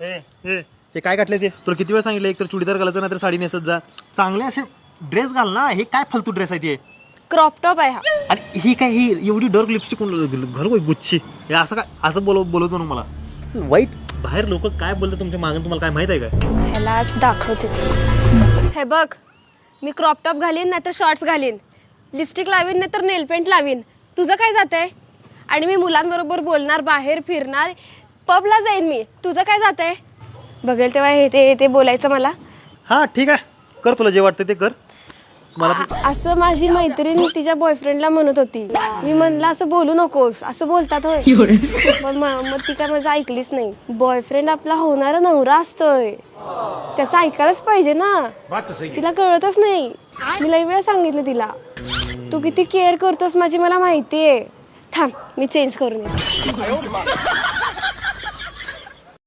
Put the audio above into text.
ते काय काटलेस तुला किती वेळ सांगितलं, एक तर चुडीदार घालायचं नाही तर साडी नेसत जा. चांगले असे ड्रेस घाल ना. हे काय फालतू ड्रेस आहे ते? क्रॉप टॉप आहे हा. आणि ही काय ही एवढी डार्क लिपस्टिक घर गुच्छी हे असं काय असं बोलवतो ना मला वाईट. बाहेर लोक काय बोलतात तुमच्या मागून तुम्हाला काय माहित आहे का? ह्याला आज दाखवतेच. हे बघ, मी क्रॉप टॉप घालीन नाही तर शॉर्ट्स घालीन, लिपस्टिक लावीन नाही तर नेल पेंट लावीन. तुझं काय जातंय? आणि मी मुलांबरोबर बोलणार, बाहेर फिरणार, पबला जाईन मी. तुझं काय जातंय? बघेल तेव्हा हे ते बोलायचं मला. हा ठीक आहे, कर तुला जे वाटतं ते कर. मला असं माझी मैत्रीण तिच्या बॉयफ्रेंडला म्हणत होती. मी म्हणलं असं बोलू नकोस, असं बोलतात होय. मग ती काय माझं ऐकलीच नाही. बॉयफ्रेंड आपला होणारा नवरा असतोय, त्याचं ऐकायलाच पाहिजे ना. तिला कळतच नाही. मी लई वेळा सांगितलं तिला, तू किती केअर करतोस माझी मला माहितीये. थांब मी चेंज करून येते.